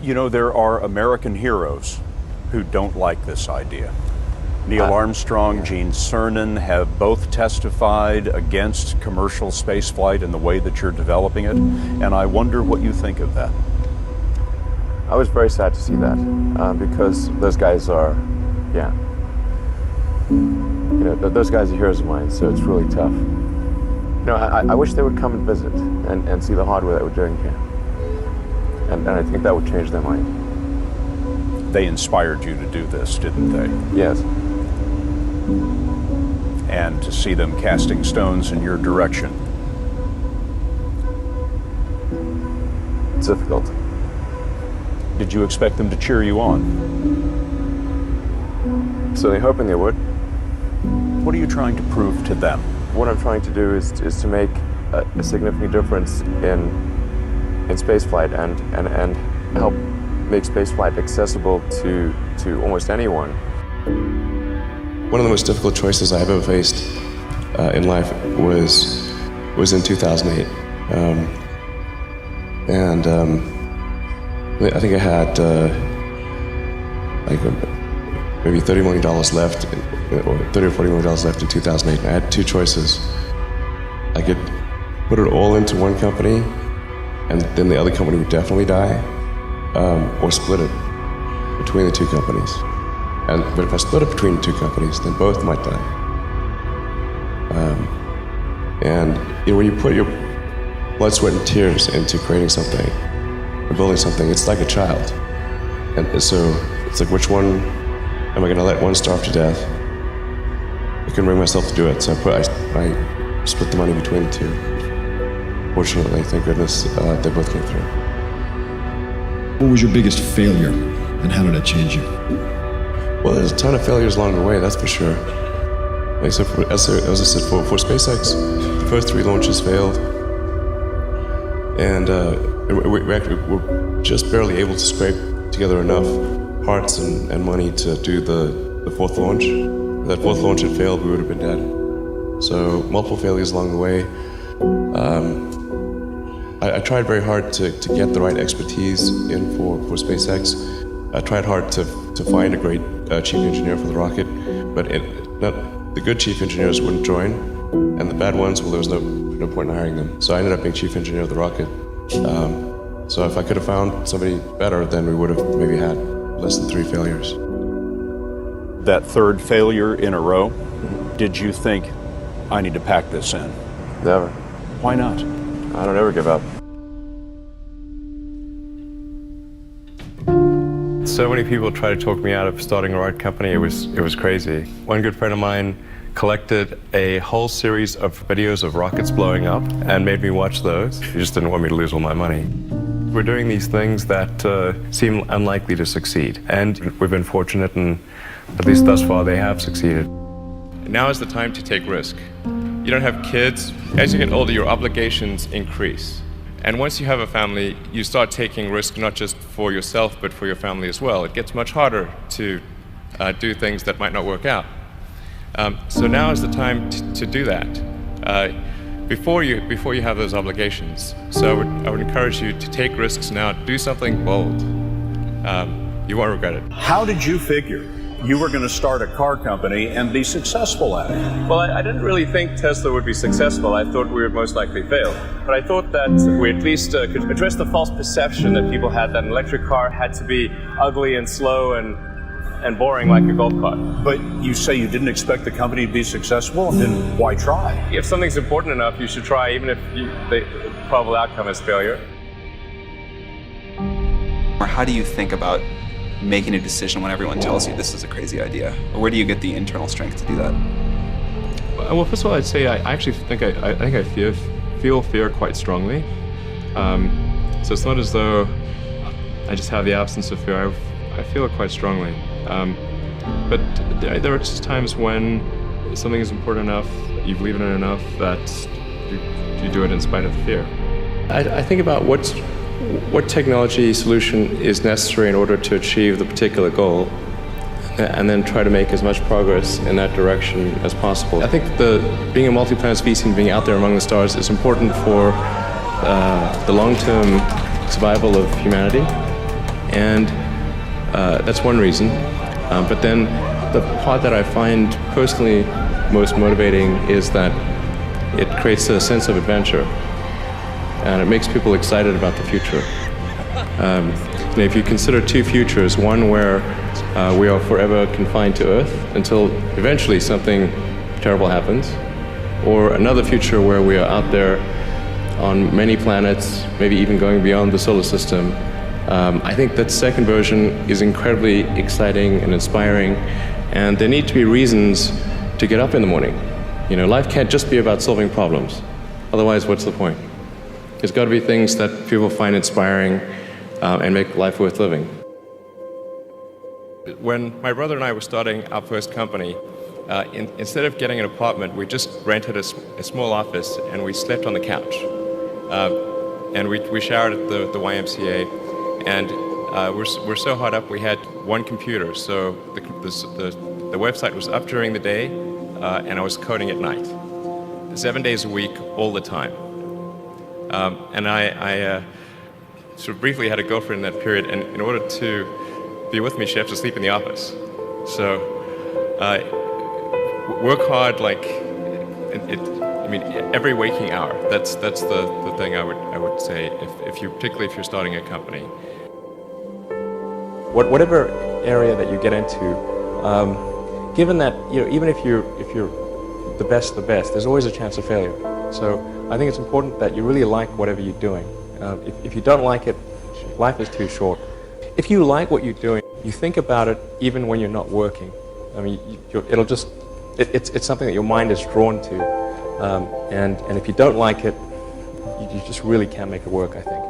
You know, there are American heroes who don't like this idea. Neil Armstrong, Gene Cernan have both testified against commercial spaceflight and the way that you're developing it, and I wonder what you think of that. I was very sad to see that, because those guys are, those guys are heroes of mine, so it's really tough. You know, I wish they would come and visit and see the hardware that we're doing here. And I think that would change their mind. They inspired you to do this, didn't they? Yes. And to see them casting stones in your direction. It's difficult. Did you expect them to cheer you on? Certainly hoping they would. What are you trying to prove to them? What I'm trying to do is to make a significant difference in spaceflight and help make spaceflight accessible to almost anyone. One of the most difficult choices I've ever faced in life was in 2008. I think I had maybe $30 million left, or $30 or $40 million left in 2008. And I had two choices. I could put it all into one company, and then the other company would definitely die, or split it between the two companies. But if I split it between the two companies, then both might die. When you put your blood, sweat, and tears into creating something, or building something, it's like a child. And so it's like, which one am I going to let one starve to death? I couldn't bring myself to do it, so I split the money between the two. Fortunately, thank goodness, they both came through. What was your biggest failure, and how did it change you? Well, there's a ton of failures along the way, that's for sure. As I said, for SpaceX, the first 3 launches failed, and we actually were just barely able to scrape together enough parts and money to do the 4th launch. If that 4th launch had failed, we would have been dead. So multiple failures along the way. I tried very hard to get the right expertise in for SpaceX. I tried hard to find a great chief engineer for the rocket, but the good chief engineers wouldn't join, and the bad ones, well, there was no point in hiring them. So I ended up being chief engineer of the rocket. So if I could have found somebody better, then we would have maybe had less than 3 failures. That 3rd failure in a row, did you think, I need to pack this in? Never. Why not? I don't ever give up. So many people tried to talk me out of starting a rocket company. It was crazy. One good friend of mine collected a whole series of videos of rockets blowing up and made me watch those. He just didn't want me to lose all my money. We're doing these things that seem unlikely to succeed, and we've been fortunate, and at least thus far they have succeeded. Now is the time to take risk. You don't have kids. As you get older, your obligations increase. And once you have a family, you start taking risk not just for yourself, but for your family as well. It gets much harder to do things that might not work out. So now is the time to do that before you have those obligations. So I would encourage you to take risks now. Do something bold. You won't regret it. How did you figure you were going to start a car company and be successful at it? Well, I didn't really think Tesla would be successful. I thought we would most likely fail. But I thought that we at least could address the false perception that people had that an electric car had to be ugly and slow and boring like a golf cart. But you say you didn't expect the company to be successful, then why try? If something's important enough, you should try, even if the probable outcome is failure. Or how do you think about making a decision when everyone tells you this is a crazy idea? Or where do you get the internal strength to do that? Well, first of all, I'd say I actually think I feel fear quite strongly. So it's not as though I just have the absence of fear. I feel it quite strongly. But there are just times when something is important enough, you believe in it enough, that you do it in spite of the fear. I think about what technology solution is necessary in order to achieve the particular goal, and then try to make as much progress in that direction as possible. I think being a multi-planet species and being out there among the stars is important for the long-term survival of humanity, And that's one reason. But then the part that I find personally most motivating is that it creates a sense of adventure, and it makes people excited about the future. If you consider two futures, one where we are forever confined to Earth until eventually something terrible happens, or another future where we are out there on many planets, maybe even going beyond the solar system, I think that second version is incredibly exciting and inspiring, and there need to be reasons to get up in the morning. Life can't just be about solving problems. Otherwise, what's the point? There's got to be things that people find inspiring and make life worth living. When my brother and I were starting our first company, instead of getting an apartment, we just rented a small office and we slept on the couch. And we showered at the YMCA, and we're so hot up we had one computer, so the website was up during the day, and I was coding at night, 7 days a week, all the time. And I sort of briefly had a girlfriend in that period, and in order to be with me, she had to sleep in the office. So work hard, like every waking hour. That's the thing I would say, particularly if you're starting a company. Whatever area that you get into, given that even if you're the best, there's always a chance of failure. So I think it's important that you really like whatever you're doing. If you don't like it, life is too short. If you like what you're doing, you think about it even when you're not working. It's something that your mind is drawn to. And if you don't like it, you just really can't make it work, I think.